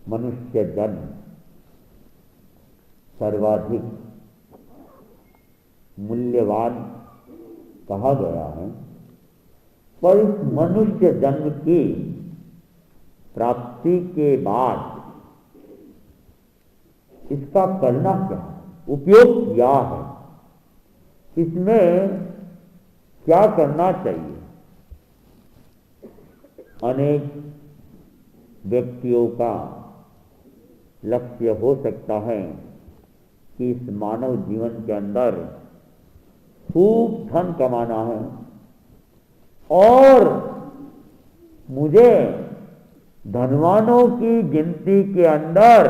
मनुष्य जन्म सर्वाधिक मूल्यवान कहा गया है, पर इस मनुष्य जन्म की प्राप्ति के बाद इसका करना क्या है, उपयोग क्या है, इसमें क्या करना चाहिए। अनेक व्यक्तियों का लक्ष्य हो सकता है कि इस मानव जीवन के अंदर खूब धन कमाना है और मुझे धनवानों की गिनती के अंदर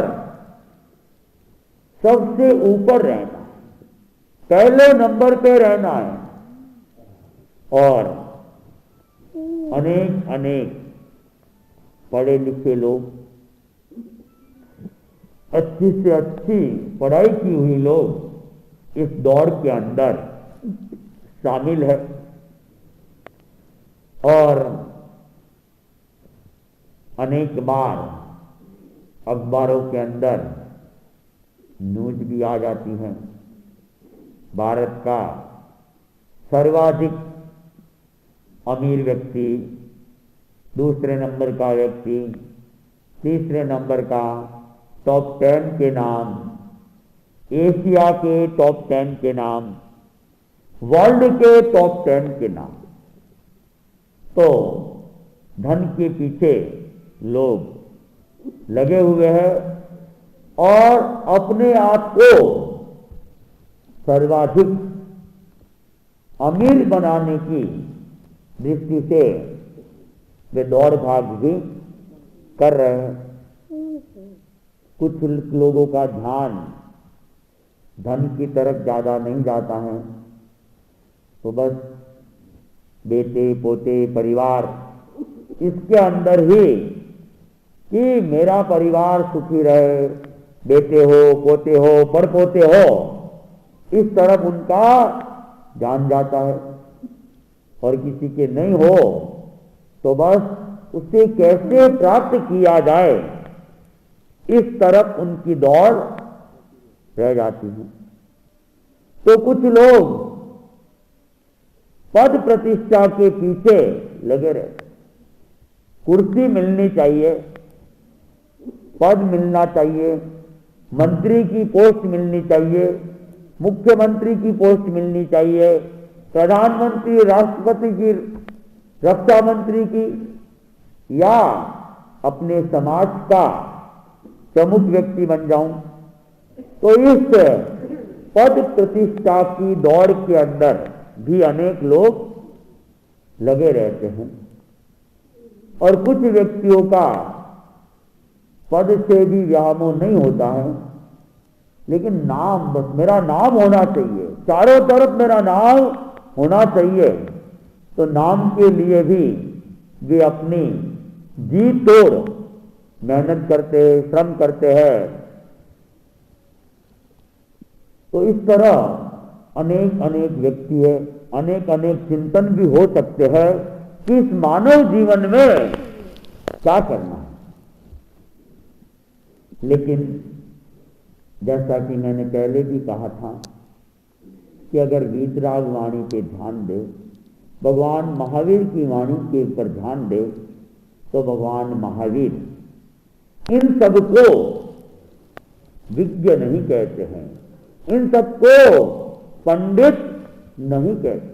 सबसे ऊपर रहना है, पहले नंबर पे रहना है। और अनेक अनेक पढ़े लिखे लोग, अच्छी से अच्छी पढ़ाई की हुई लोग इस दौड़ के अंदर शामिल है। और अनेक बार अखबारों के अंदर न्यूज भी आ जाती हैं, भारत का सर्वाधिक अमीर व्यक्ति, दूसरे नंबर का व्यक्ति, तीसरे नंबर का, टॉप 10 के नाम, एशिया के टॉप 10 के नाम, वर्ल्ड के टॉप 10 के नाम। तो धन के पीछे लोग लगे हुए हैं और अपने आप को सर्वाधिक अमीर बनाने की दृष्टि से वे दौड़ भाग भी कर रहे हैं। कुछ लोगों का ध्यान धन की तरफ ज़्यादा नहीं जाता है, तो बस बेटे पोते परिवार इसके अंदर ही कि मेरा परिवार सुखी रहे, बेटे हो पोते हो परपोते हो, इस तरफ उनका ध्यान जाता है। और किसी के नहीं हो तो बस उसे कैसे प्राप्त किया जाए, इस तरफ उनकी दौड़ रह जाती है। तो कुछ लोग पद प्रतिष्ठा के पीछे लगे रहते, कुर्सी मिलनी चाहिए, पद मिलना चाहिए, मंत्री की पोस्ट मिलनी चाहिए, मुख्यमंत्री की पोस्ट मिलनी चाहिए, प्रधानमंत्री राष्ट्रपति की, रक्षा मंत्री की, या अपने समाज का प्रमुख व्यक्ति बन जाऊं। तो इस पद प्रतिष्ठा की दौड़ के अंदर भी अनेक लोग लगे रहते हैं। और कुछ व्यक्तियों का पद से भी व्यामोह नहीं होता है, लेकिन नाम, बस मेरा नाम होना चाहिए, चारों तरफ मेरा नाम होना चाहिए। तो नाम के लिए भी वे अपनी जी तोड़ मेहनत करते, श्रम करते हैं। तो इस तरह अनेक अनेक व्यक्ति है, अनेक अनेक चिंतन भी हो सकते हैं कि इस मानव जीवन में क्या करना है। लेकिन जैसा कि मैंने पहले भी कहा था कि अगर वीतराग वाणी पे ध्यान दे, भगवान महावीर की वाणी के ऊपर ध्यान दे, तो भगवान महावीर इन सबको विज्ञ नहीं कहते हैं, इन सबको पंडित नहीं कहते।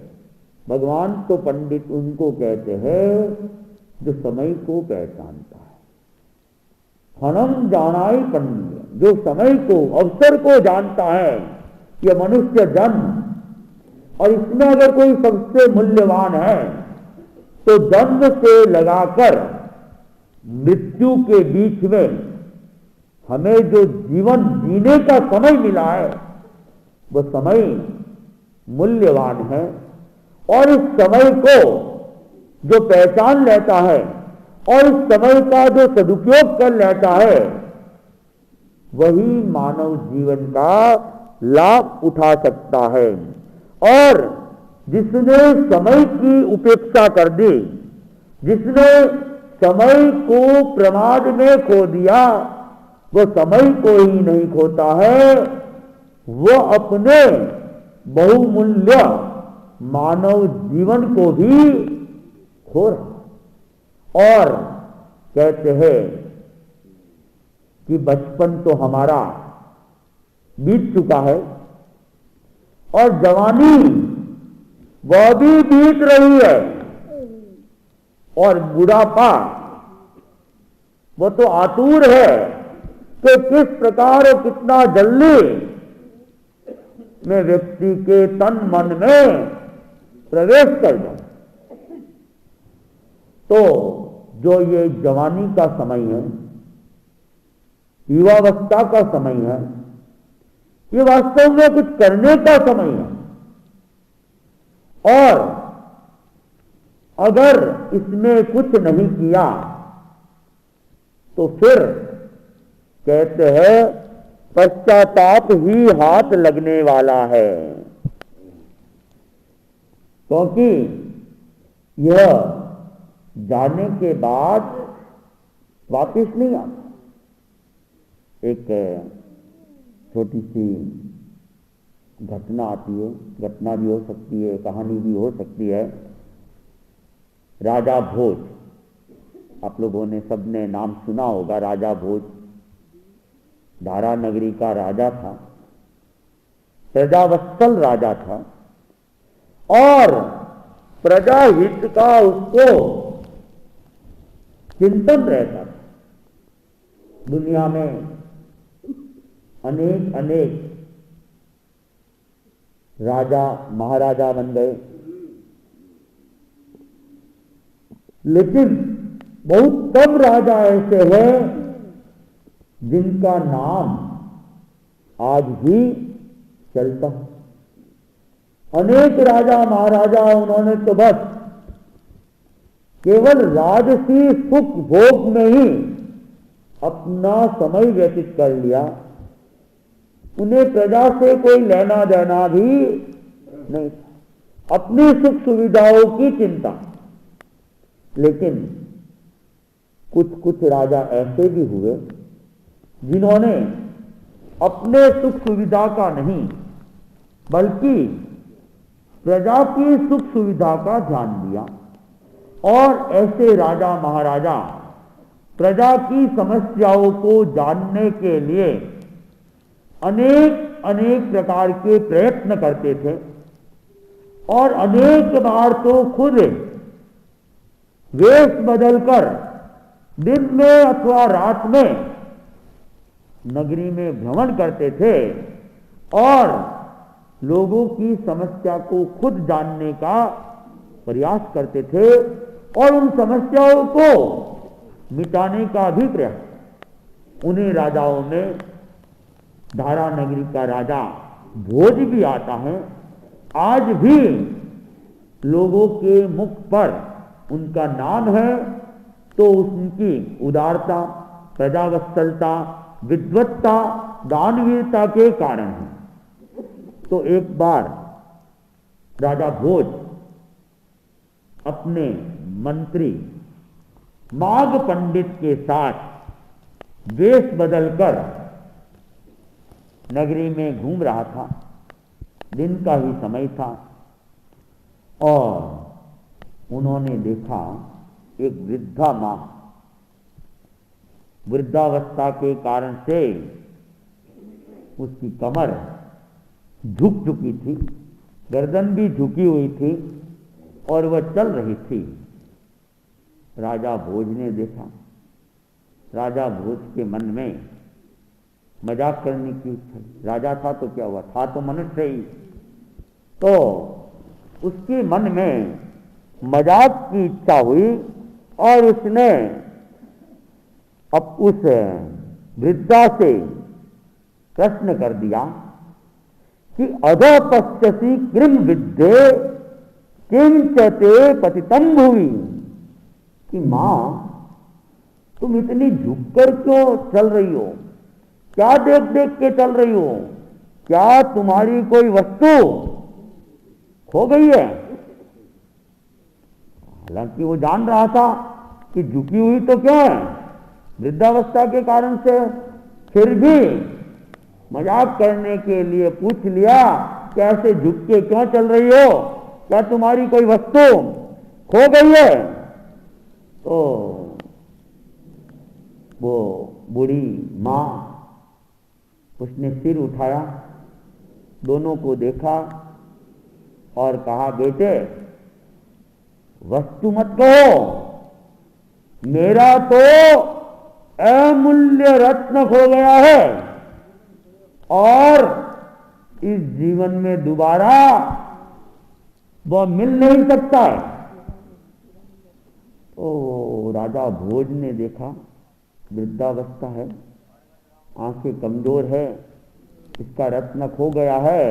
भगवान तो पंडित उनको कहते हैं जो समय को पहचानता है। हनम जानाई पंडित, जो समय को, अवसर को जानता है। यह मनुष्य जन्म, और इसमें अगर कोई सबसे मूल्यवान है तो जन्म से लगाकर मृत्यु के बीच में हमें जो जीवन जीने का समय मिला है, वह समय मूल्यवान है। और इस समय को जो पहचान लेता है और इस समय का जो सदुपयोग कर लेता है, वही मानव जीवन का लाभ उठा सकता है। और जिसने समय की उपेक्षा कर दी, जिसने समय को प्रमाद में खो दिया, वो समय को ही नहीं खोता है, वो अपने बहुमूल्य मानव जीवन को भी खो रहा। और कहते हैं कि बचपन तो हमारा बीत चुका है और जवानी वह भी बीत रही है, और बुढ़ापा वो तो आतुर है कि किस प्रकार और कितना जल्दी में व्यक्ति के तन मन में प्रवेश कर जाए। तो जो ये जवानी का समय है, युवावस्था का समय है, ये वास्तव में कुछ करने का समय है। और अगर इसमें कुछ नहीं किया तो फिर कहते हैं पश्चाताप ही हाथ लगने वाला है, क्योंकि यह जाने के बाद वापस नहीं आता। एक छोटी सी घटना आती है, घटना भी हो सकती है, कहानी भी हो सकती है। राजा भोज, आप लोगों ने सबने नाम सुना होगा। राजा भोज धारा नगरी का राजा था, प्रजावत्सल राजा था, और प्रजा हित का उसको चिंतन रहता था। दुनिया में अनेक अनेक राजा महाराजा बन गए, लेकिन बहुत कम राजा ऐसे हैं जिनका नाम आज भी चलता है। अनेक राजा महाराजा उन्होंने तो बस केवल राजसी सुख भोग में ही अपना समय व्यतीत कर लिया। उन्हें प्रजा से कोई लेना देना भी नहीं, अपनी सुख सुविधाओं की चिंता। लेकिन कुछ कुछ राजा ऐसे भी हुए जिन्होंने अपने सुख सुविधा का नहीं बल्कि प्रजा की सुख सुविधा का ध्यान दिया, और ऐसे राजा महाराजा प्रजा की समस्याओं को जानने के लिए अनेक अनेक प्रकार के प्रयत्न करते थे, और अनेक बार तो खुद वेश बदलकर दिन में अथवा रात में नगरी में भ्रमण करते थे और लोगों की समस्या को खुद जानने का प्रयास करते थे और उन समस्याओं को मिटाने का भी प्रयास। उन्हीं राजाओं में धारा नगरी का राजा भोज भी आता है। आज भी लोगों के मुख पर उनका नाम है तो उनकी उदारता, प्रजावत्सलता, विद्वत्ता, दानवीरता के कारण है। तो एक बार राजा भोज अपने मंत्री माघ पंडित के साथ वेश बदलकर नगरी में घूम रहा था। दिन का ही समय था और उन्होंने देखा एक वृद्धा मां वृद्धावस्था के कारण से उसकी कमर झुक चुकी थी, गर्दन भी झुकी हुई थी और वह चल रही थी। राजा भोज ने देखा। राजा भोज के मन में मजाक करने की इच्छा। राजा था तो क्या हुआ, था तो मनुष्य ही। तो उसके मन में मजाक की इच्छा हुई और उसने अब उस वृद्धा से प्रश्न कर दिया कि अधः पश्यसि किम विद्ये किंचते पतितं भुवि, कि मां तुम इतनी झुककर क्यों चल रही हो, क्या देख देख के चल रही हो, क्या तुम्हारी कोई वस्तु खो गई है। हालांकि वो जान रहा था कि झुकी हुई तो क्यों है, वृद्धावस्था के कारण से, फिर भी मजाक करने के लिए पूछ लिया, कैसे झुक के क्यों चल रही हो, क्या तुम्हारी कोई वस्तु खो गई है? तो वो बूढ़ी माँ, उसने सिर उठाया, दोनों को देखा और कहा, बेटे वस्तु मत कहो, मेरा तो अमूल्य रत्न खो गया है और इस जीवन में दोबारा वह मिल नहीं सकता है। तो राजा भोज ने देखा, वृद्धावस्था है, आंखें कमजोर है, इसका रत्न खो गया है,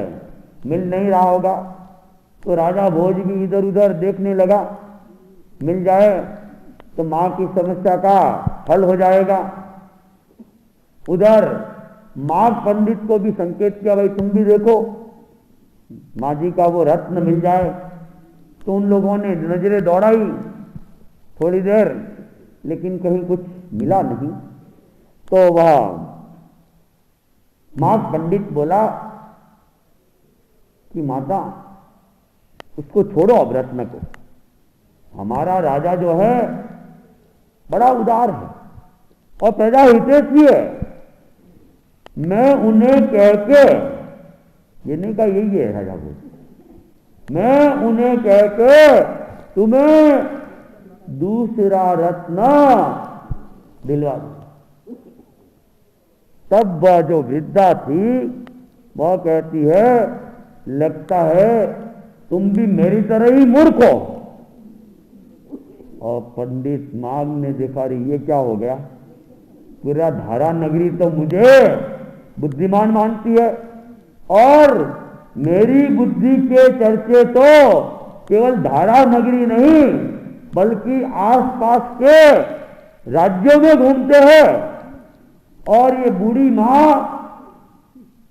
मिल नहीं रहा होगा। तो राजा भोज भी इधर उधर देखने लगा, मिल जाए तो मां की समस्या का हल हो जाएगा। उधर मां पंडित को भी संकेत किया, भाई तुम भी देखो, मां जी का वो रत्न मिल जाए। तो उन लोगों ने नजरें दौड़ाई थोड़ी देर, लेकिन कहीं कुछ मिला नहीं। तो वह मां पंडित बोला कि माता उसको छोड़ो, अब रत्न को, हमारा राजा जो है बड़ा उदार है और प्रजा हितैषी है, मैं उन्हें कह के, ये नहीं कहा यही है राजा को, मैं उन्हें कह के तुम्हें दूसरा रत्न दिलवा दूं। तब वह जो वृद्धा थी वह कहती है, लगता है तुम भी मेरी तरह ही मूर्ख हो। और पंडित माघ ने देखा, रही ये क्या हो गया, पूरा धारा नगरी तो मुझे बुद्धिमान मानती है और मेरी बुद्धि के चर्चे तो केवल धारा नगरी नहीं बल्कि आसपास के राज्यों में घूमते हैं। और ये बूढ़ी मां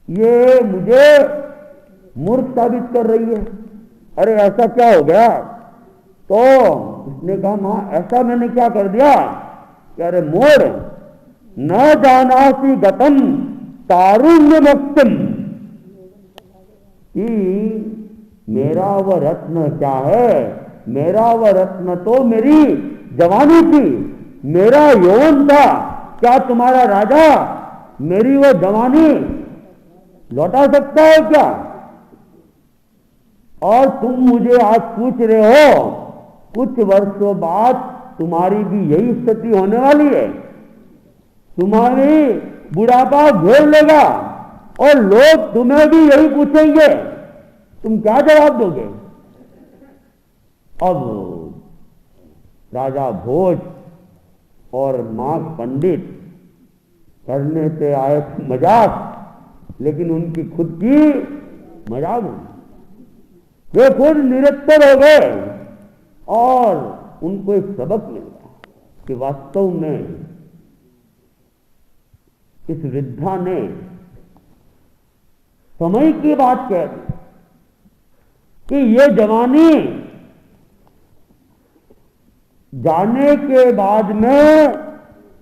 ये मुझे मूर्ख साबित कर रही है। अरे ऐसा क्या हो गया? तो उसने कहा, मां ऐसा मैंने क्या कर दिया? कि अरे मोर न जानासी गतम तारुण्य भक्तिम, कि मेरा वह रत्न क्या है? मेरा वह रत्न तो मेरी जवानी थी, मेरा यौवन था। क्या तुम्हारा राजा मेरी वह जवानी लौटा सकता है क्या? और तुम मुझे आज पूछ रहे हो, कुछ वर्षों बाद तुम्हारी भी यही स्थिति होने वाली है, तुम्हारी बुढ़ापा घेर लेगा और लोग तुम्हें भी यही पूछेंगे, तुम क्या जवाब दोगे? अब राजा भोज और मां पंडित करने से आए मजाक, लेकिन उनकी खुद की मजाक हुई, वे खुद निरुत्तर हो गए और उनको एक सबक मिल गया कि वास्तव में इस वृद्धा ने समय की बात कह दी कि ये जवानी जाने के बाद में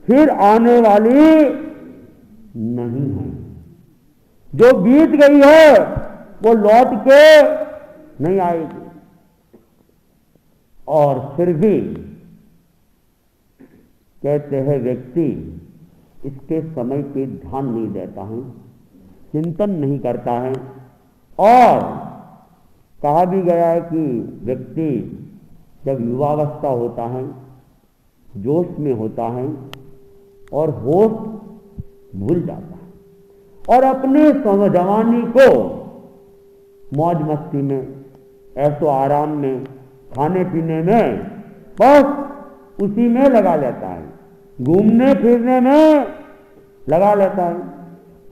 फिर आने वाली नहीं है, जो बीत गई है वो लौट के नहीं आएगी। और फिर भी कहते हैं व्यक्ति इसके समय पे ध्यान नहीं देता है, चिंतन नहीं करता है। और कहा भी गया है कि व्यक्ति जब युवावस्था होता है, जोश में होता है और होश भूल जाता है और अपने जवानी को मौज मस्ती में, ऐसो आराम में, खाने पीने में, बस उसी में लगा लेता है, घूमने फिरने में लगा लेता है।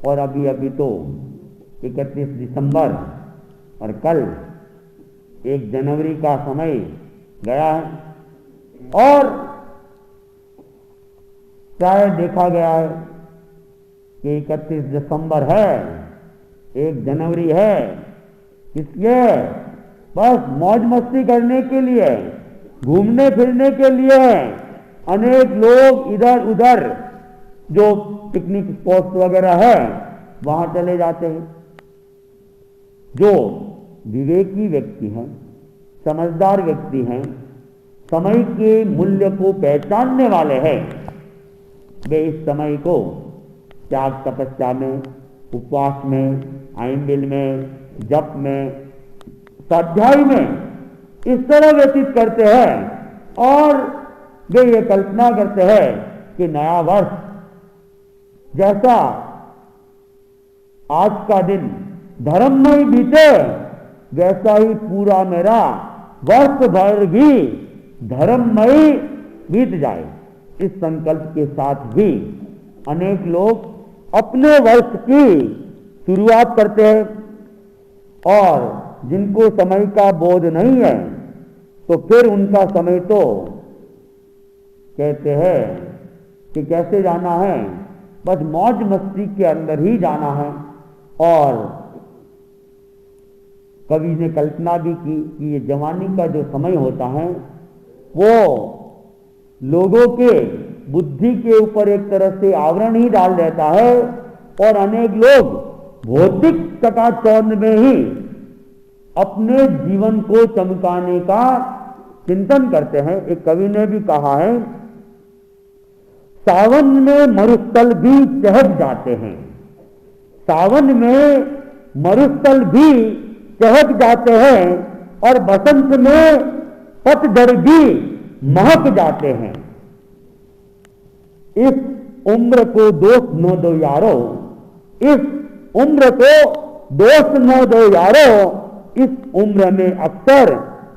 और अभी अभी तो 31 दिसंबर और कल 1 जनवरी का समय गया है और शायद देखा गया है कि 31 दिसंबर है, 1 जनवरी है, इसलिए बस मौज मस्ती करने के लिए, घूमने फिरने के लिए अनेक लोग इधर उधर जो पिकनिक स्पॉट्स वगैरह है वहां चले जाते हैं। जो विवेकी व्यक्ति हैं, समझदार व्यक्ति हैं, समय के मूल्य को पहचानने वाले हैं, वे इस समय को त्याग तपस्या में, उपवास में, आइंबिल में, जप में, स्वाध्याय में इस तरह व्यतीत करते हैं और वे ये कल्पना करते हैं कि नया वर्ष जैसा आज का दिन धर्ममय बीते वैसा ही पूरा मेरा वर्ष भर भी धर्ममय बीत जाए। इस संकल्प के साथ भी अनेक लोग अपने वर्ष की शुरुआत करते हैं और जिनको समय का बोध नहीं है तो फिर उनका समय तो कहते हैं कि कैसे जाना है, बस मौज मस्ती के अंदर ही जाना है। और कवि ने कल्पना भी की कि ये जवानी का जो समय होता है वो लोगों के बुद्धि के ऊपर एक तरह से आवरण ही डाल देता है और अनेक लोग भौतिक चकाचौंध में ही अपने जीवन को चमकाने का चिंतन करते हैं। एक कवि ने भी कहा है, सावन में मरुस्थल भी चहक जाते हैं, सावन में मरुस्थल भी चहक जाते हैं और बसंत में पतझड़ भी महक जाते हैं। इस उम्र को दोष न दो यारो, इस उम्र को दोष न दो यारो, इस उम्र में अक्सर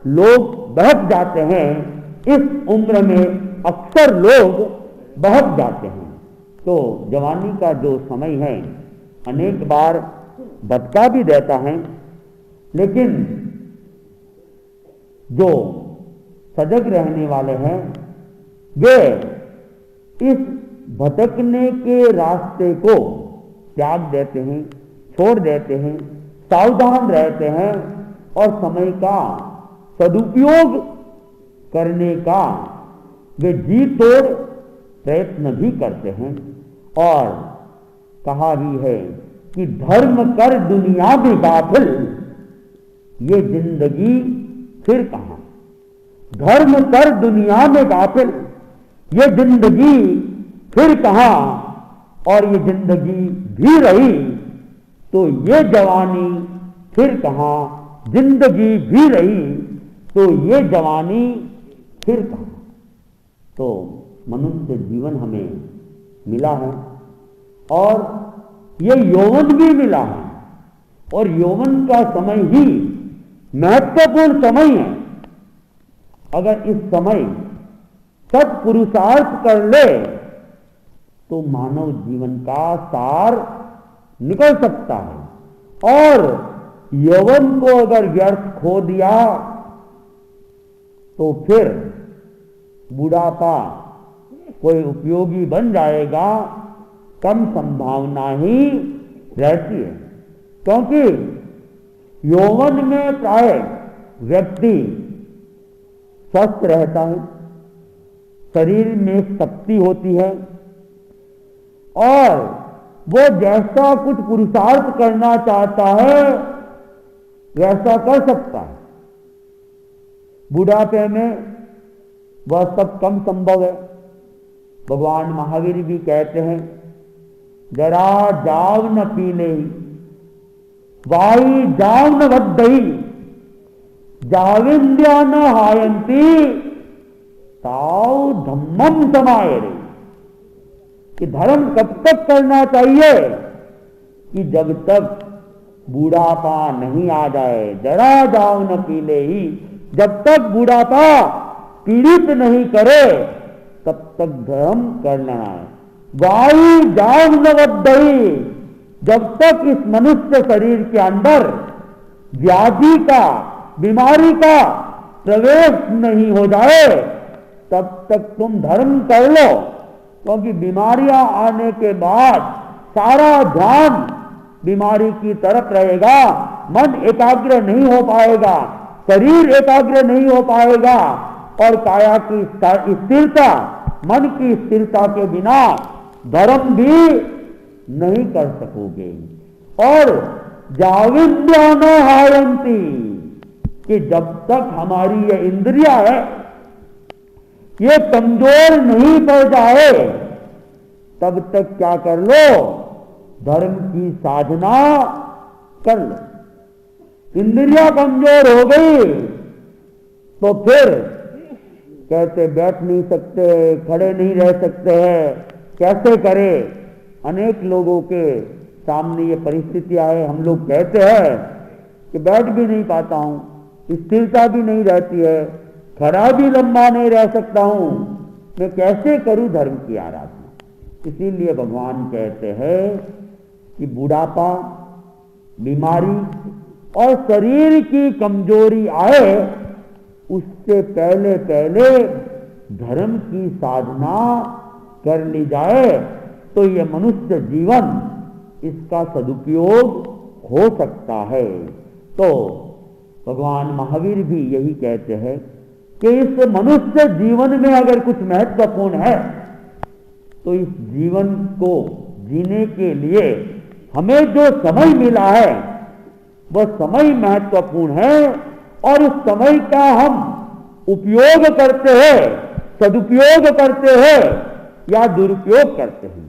लोग बहक जाते हैं, इस उम्र में अक्सर लोग बहक जाते हैं। तो जवानी का जो समय है अनेक बार भटका भी देता है, लेकिन जो सजग रहने वाले हैं वे इस भटकने के रास्ते को त्याग देते हैं, छोड़ देते हैं, सावधान रहते हैं और समय का सदुपयोग करने का वे जी तोड़ प्रयत्न भी करते हैं। और कहा भी है कि धर्म कर दुनिया में गाफिल, ये जिंदगी फिर कहां। धर्म कर दुनिया में गाफिल, ये जिंदगी फिर कहां। और ये जिंदगी भी रही तो ये जवानी फिर कहां, जिंदगी भी रही तो ये जवानी फिर कहां। तो मनुष्य जीवन हमें मिला है और ये यौवन भी मिला है और यौवन का समय ही महत्वपूर्ण समय है। अगर इस समय सब पुरुषार्थ कर ले तो मानव जीवन का सार निकल सकता है। और यौवन को अगर व्यर्थ खो दिया तो फिर बुढ़ापा कोई उपयोगी बन जाएगा, कम संभावना ही रहती है। क्योंकि यौवन में प्राय व्यक्ति स्वस्थ रहता है, शरीर में शक्ति होती है और वो जैसा कुछ पुरुषार्थ करना चाहता है वैसा कर सकता है। बुढ़ापे में वह सब कम संभव है। भगवान महावीर भी कहते हैं, जरा जाव न पीले वाई जाव न वद्धई, जाविंद्या न हायंती ताव धम्मम समाये रे। कि धर्म कब तक करना चाहिए कि जब तक बुढ़ापा नहीं आ जाए। जरा जाव न पीले ही, जब तक बुढ़ापा पीड़ित नहीं करे तब तक धर्म करना है। वायु जाव न वद्धई, जब तक इस मनुष्य शरीर के अंदर व्याधि का, बीमारी का प्रवेश नहीं हो जाए तब तक तुम धर्म कर लो। क्योंकि बीमारियां आने के बाद सारा ध्यान बीमारी की तरफ रहेगा, मन एकाग्र नहीं हो पाएगा, शरीर एकाग्र नहीं हो पाएगा और काया की स्थिरता, मन की स्थिरता के बिना धर्म भी नहीं कर सकोगे। और जाविद्या न हायंती, कि जब तक हमारी ये इंद्रिया है ये कमजोर नहीं पड़ जाए तब तक क्या कर लो, धर्म की साधना कर लो। इंद्रिया कमजोर हो गई तो फिर कहते बैठ नहीं सकते, खड़े नहीं रह सकते हैं, कैसे करें। अनेक लोगों के सामने ये परिस्थितियां है, हम लोग कहते हैं कि बैठ भी नहीं पाता हूं, स्थिरता भी नहीं रहती है, खड़ा भी लंबा नहीं रह सकता हूं, मैं कैसे करूं धर्म की आराधना। इसीलिए भगवान कहते हैं कि बुढ़ापा, बीमारी और शरीर की कमजोरी आए उससे पहले पहले धर्म की साधना कर ली जाए तो ये मनुष्य जीवन इसका सदुपयोग हो सकता है। तो भगवान महावीर भी यही कहते हैं कि इस मनुष्य जीवन में अगर कुछ महत्वपूर्ण है तो इस जीवन को जीने के लिए हमें जो समय मिला है वह समय महत्वपूर्ण है, और उस समय का हम उपयोग करते हैं, सदुपयोग करते हैं या दुरुपयोग करते हैं।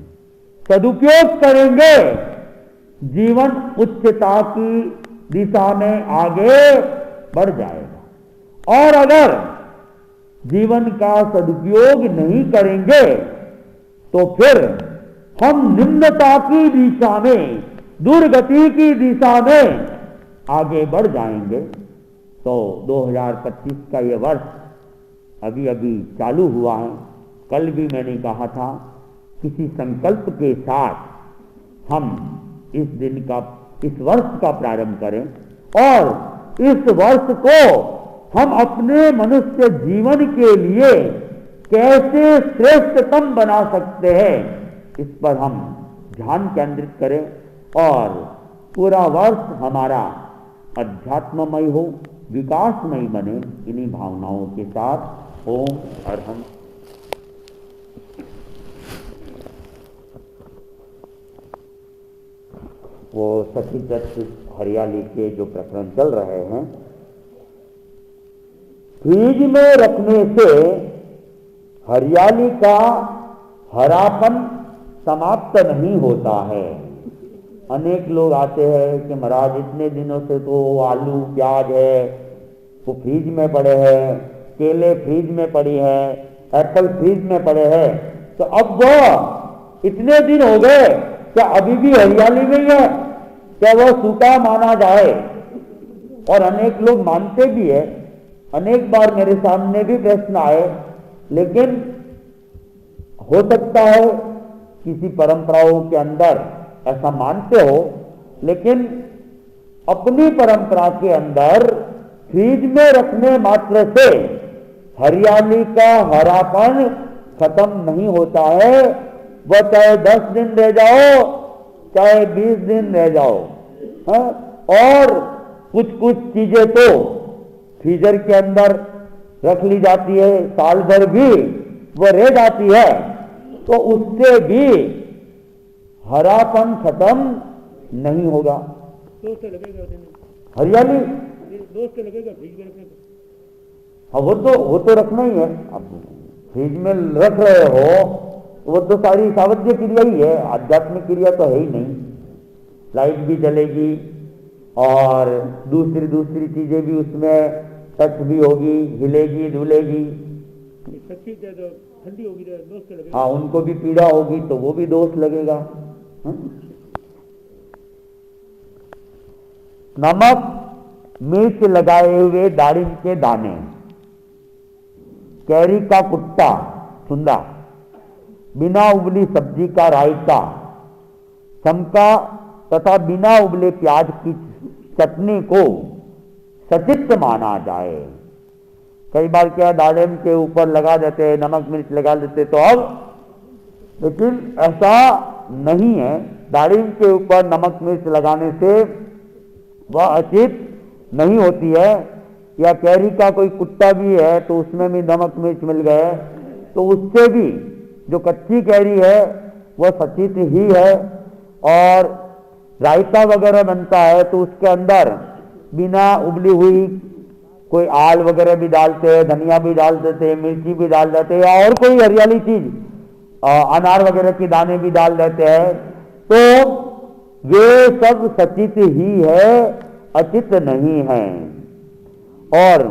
सदुपयोग करेंगे जीवन उच्चता की दिशा में आगे बढ़ जाएगा, और अगर जीवन का सदुपयोग नहीं करेंगे तो फिर हम निम्नता की दिशा में, दुर्गति की दिशा में आगे बढ़ जाएंगे। तो 2025 का ये वर्ष अभी अभी चालू हुआ है। कल भी मैंने कहा था किसी संकल्प के साथ हम इस दिन का, इस वर्ष का प्रारंभ करें और इस वर्ष को हम अपने मनुष्य जीवन के लिए कैसे श्रेष्ठतम बना सकते हैं इस पर हम ध्यान केंद्रित करें और पूरा वर्ष हमारा अध्यात्ममय हो, विकासमय बने। इन्हीं भावनाओं के साथ ओम अरहम। वो सखीचक्र हरियाली के जो प्रकरण चल रहे हैं, फ्रिज में रखने से हरियाली का हरापन समाप्त नहीं होता है। अनेक लोग आते हैं कि महाराज इतने दिनों से तो आलू प्याज है वो फ्रिज में पड़े हैं, केले फ्रिज में पड़ी है, एप्पल फ्रिज में पड़े हैं, तो अब वो इतने दिन हो गए क्या अभी भी हरियाली नहीं है, क्या वो सूखा माना जाए। और अनेक लोग मानते भी है। अनेक बार मेरे सामने भी प्रश्न आए, लेकिन हो सकता है किसी परंपराओं के अंदर ऐसा मानते हो, लेकिन अपनी परंपरा के अंदर फ्रिज में रखने मात्र से हरियाली का हरापन खत्म नहीं होता है। वह चाहे 10 दिन रह जाओ, चाहे 20 दिन रह जाओ, हाँ? और कुछ कुछ चीजें तो फ्रीजर के अंदर रख ली जाती है, साल भर भी वह रह जाती है, तो उससे भी हरापन खत्म नहीं होगा। दोस्त लगेगा हरियाली दोस्त लगेगा फ्रिज में रखने को। हाँ, वो तो रखना ही है। अब फ्रिज में रख रहे हो वो तो सारी सावध्य क्रिया ही है, आध्यात्मिक क्रिया तो है ही नहीं। लाइट भी जलेगी और दूसरी चीजें भी उसमें टच भी होगी, हिलेगी धुलेगी, सच्ची तो ठंडी होगी तो दोस्त लगेगा। हाँ, उनको भी पीड़ा होगी तो वो भी दोष लगेगा। नमक मिर्च लगाए हुए दारिम के दाने, कैरी का कुत्ता छुंदा, बिना उबली सब्जी का रायता, चमका तथा बिना उबले प्याज की चटनी को सचित माना जाए। कई बार क्या दालिम के ऊपर लगा देते हैं, नमक मिर्च लगा देते तो अब, लेकिन ऐसा नहीं है। दालिम के ऊपर नमक मिर्च लगाने से वह अचित नहीं होती है। या कैरी का कोई कुत्ता भी है तो उसमें भी नमक मिर्च मिल गए तो उससे भी, जो कच्ची कैरी है वह सचित ही है। और रायता वगैरह बनता है तो उसके अंदर बिना उबली हुई कोई आल वगैरह भी डालते हैं, धनिया भी डाल देते हैं, मिर्ची भी डाल देते हैं, या और कोई हरियाली चीज, अनार वगैरह के दाने भी डाल देते हैं, तो वे सब सचित ही है, अचित नहीं है। और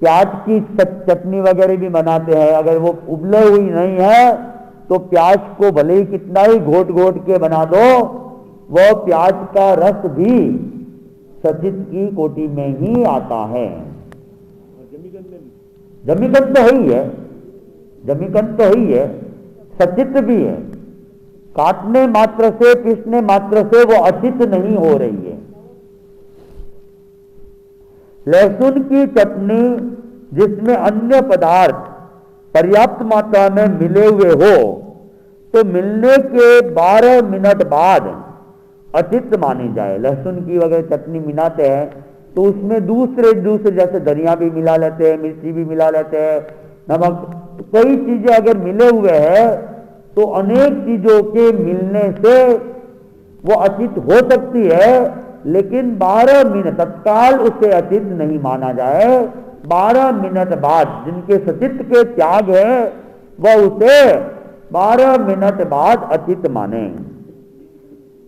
प्याज की चटनी वगैरह भी बनाते हैं, अगर वो उबले हुई नहीं है तो प्याज को भले ही कितना ही घोट घोट के बना दो, वह प्याज का रस भी सचित की कोटि में ही आता है। जमीकंद तो ही है, जमीकंद तो ही है, सचित भी है। काटने मात्र से, पीसने मात्र से वो अचित नहीं हो रही है। लहसुन की चटनी जिसमें अन्य पदार्थ पर्याप्त मात्रा में मिले हुए हो, तो मिलने के 12 मिनट बाद अचित मानी जाए। लहसुन की वगैरह चटनी मिलाते हैं तो उसमें दूसरे जैसे धनिया भी मिला लेते हैं, मिर्ची भी मिला लेते हैं, नमक, कई चीजें अगर मिले हुए हैं तो अनेक चीजों के मिलने से वो अचित हो सकती है, लेकिन 12 मिनट तत्काल उसे अचित नहीं माना जाए। 12 मिनट बाद जिनके सचित के त्याग है वह उसे 12 मिनट बाद अचित माने।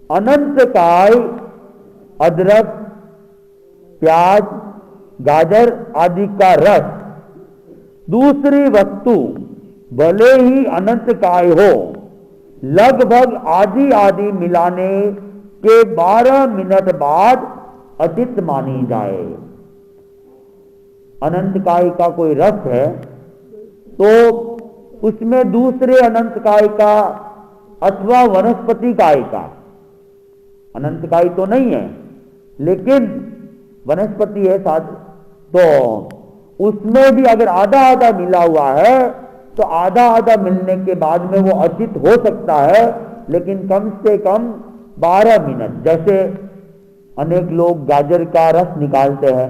अनंतकाय अदरक, प्याज, गाजर आदि का रस दूसरी वस्तु भले ही अनंतकाय हो, लगभग आदि आदि मिलाने के 12 मिनट बाद अचित मानी जाए। अनंतकाय का कोई रस है तो उसमें दूसरे अनंतकाय का अथवा वनस्पति काय का, अनंतकाय तो नहीं है लेकिन वनस्पति है साथ, तो उसमें भी अगर आधा आधा मिला हुआ है तो आधा आधा मिलने के बाद में वो अचित हो सकता है, लेकिन कम से कम 12 मिनट। जैसे अनेक लोग गाजर का रस निकालते हैं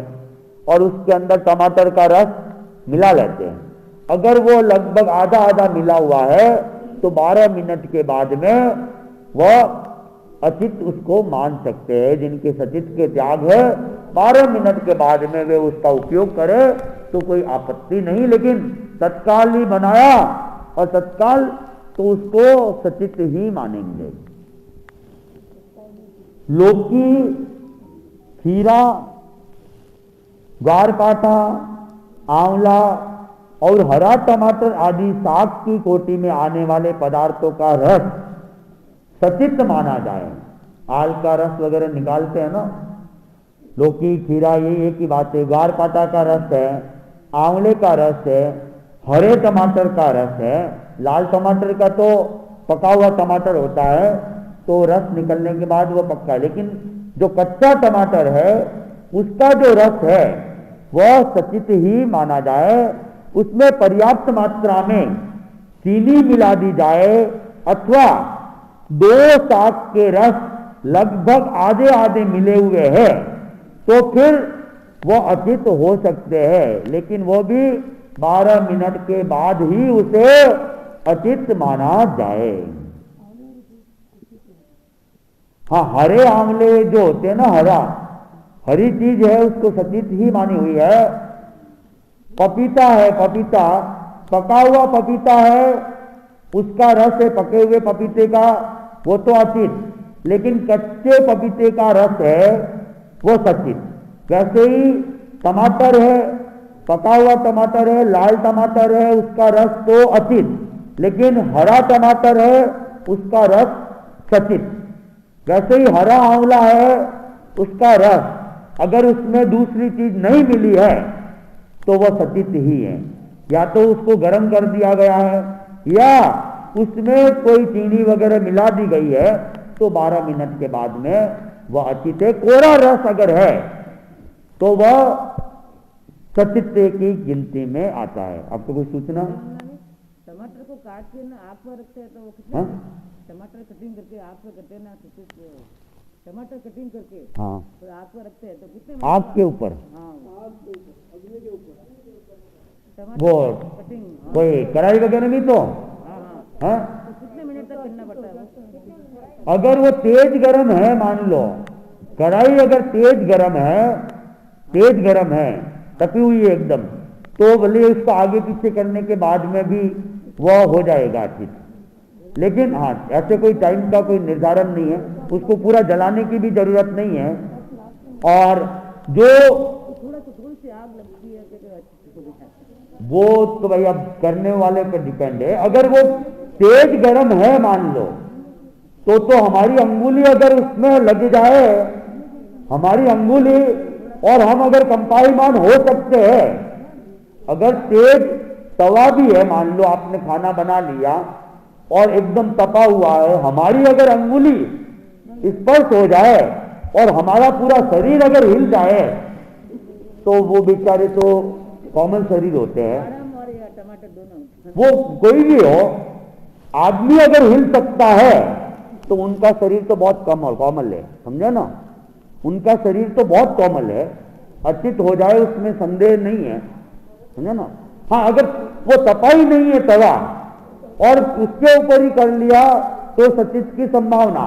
और उसके अंदर टमाटर का रस मिला लेते हैं, अगर वो लगभग आधा आधा मिला हुआ है तो 12 मिनट के बाद में वह अचित उसको मान सकते हैं। जिनके सचित के त्याग है 12 मिनट के बाद में वे उसका उपयोग करें तो कोई आपत्ति नहीं, लेकिन तत्काल ही बनाया और तत्काल तो उसको सचित ही मानेंगे। लौकी, खीरा, ग्वारपाठा, आंवला और हरा टमाटर आदि साग की कोटि में आने वाले पदार्थों का रस सचित माना जाए। आल का रस वगैरह निकालते हैं ना, लौकी, खीरा, ये एक ही बात है। ग्वारपाठा का रस है, आंवले का रस है, हरे टमाटर का रस है। लाल टमाटर का तो पका हुआ टमाटर होता है तो रस निकलने के बाद वो पक्का है, लेकिन जो कच्चा टमाटर है उसका जो रस है वह सचित ही माना जाए। उसमें पर्याप्त मात्रा में चीनी मिला दी जाए अथवा 2 साग के रस लगभग आधे आधे मिले हुए हैं तो फिर वो अचित हो सकते हैं, लेकिन वो भी 12 मिनट के बाद ही उसे अचित माना जाए। हाँ, हरे आंवले जो होते हैं ना, हरी चीज है उसको सचित ही मानी हुई है। पपीता है, पपीता पका हुआ पपीता है, उसका रस है पके हुए पपीते का, वो तो अचित, लेकिन कच्चे पपीते का रस है वो सचित। वैसे ही टमाटर है, पका हुआ टमाटर है, लाल टमाटर है, उसका रस तो अचित, लेकिन हरा टमाटर है उसका रस सचित। वैसे ही हरा आंवला है, उसका रस अगर उसमें दूसरी चीज नहीं मिली है तो वह सचित ही है। या तो उसको गर्म कर दिया गया है या उसमें कोई चीनी वगैरह मिला दी गई है तो 12 मिनट के बाद में वह अचित है। कोरा रस अगर है तो वह सचित की गिनती में आता है। आपको कोई सूचना? टमाटर को काट के ना आग पर रखते हैं तो वो कितना, टमाटर कटिंग करके आग पर करते हैं ना, टमाटर कटिंग करके हाँ तो आग पर रखते हैं तो कितने आग के ऊपर, वो कटिंग कोई कढ़ाई वगैरह भी तो हाँ, हाँ तो तक करना पड़ता है वो। अगर वो तेज गरम है, मान लो कढ़ाई अगर तेज गरम है, तपी हुई है एकदम, तो भले उसको आगे पीछे करने के बाद में भी वह हो जाएगा अच्छी। लेकिन हाँ, ऐसे कोई टाइम का कोई निर्धारण नहीं है, उसको पूरा जलाने की भी जरूरत नहीं है। और जो थोड़ी सी आग लगती है कि वो तो भाई अब करने वाले पर डिपेंड है। अगर वो तेज गरम है मान लो, तो हमारी अंगुली अगर उसमें लग जाए, हमारी अंगुली, और हम अगर कंपाइमान हो सकते हैं, अगर तेज तवा भी है, मान लो आपने खाना बना लिया और एकदम तपा हुआ है, हमारी अगर अंगुली स्पर्श हो जाए और हमारा पूरा शरीर अगर हिल जाए, तो वो बेचारे तो कॉमन शरीर होते हैं, और या टमाटर दोनों, वो कोई भी हो, आदमी अगर हिल सकता है तो उनका शरीर तो बहुत कोमल है, समझे ना, उनका शरीर तो बहुत कोमल है, अर्चित हो जाए उसमें संदेह नहीं है, समझे ना। हाँ, अगर वो तपा ही नहीं है तवा और उसके ऊपर ही कर लिया तो सचित की संभावना,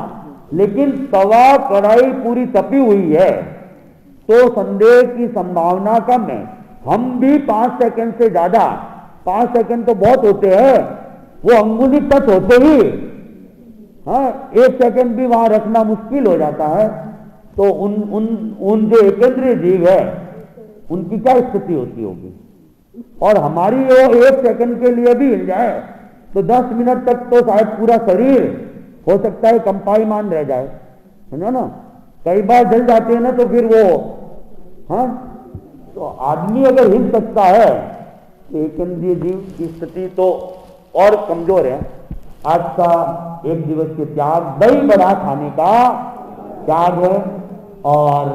लेकिन तवा कढ़ाई पूरी तपी हुई है तो संदेह की संभावना कम है। हम भी 5 सेकंड से ज्यादा, 5 सेकंड तो बहुत होते हैं, वो अंगुली टच होते ही, हाँ 1 सेकंड भी वहां रखना मुश्किल हो जाता है। तो उन जो एकेंद्रीय जीव है उनकी क्या स्थिति होती होगी। और हमारी वो 1 सेकंड के लिए भी हिल जाए तो 10 मिनट तक तो शायद पूरा शरीर हो सकता है कंपाइमान रह जाए, समझो ना। कई बार जल जाते हैं ना, तो फिर वो, हाँ, तो आदमी अगर हिल सकता है तो एकेंद्रीय जीव की स्थिति तो और कमजोर है। आज का 1 दिवस के त्याग, दही बड़ा खाने का त्याग है, और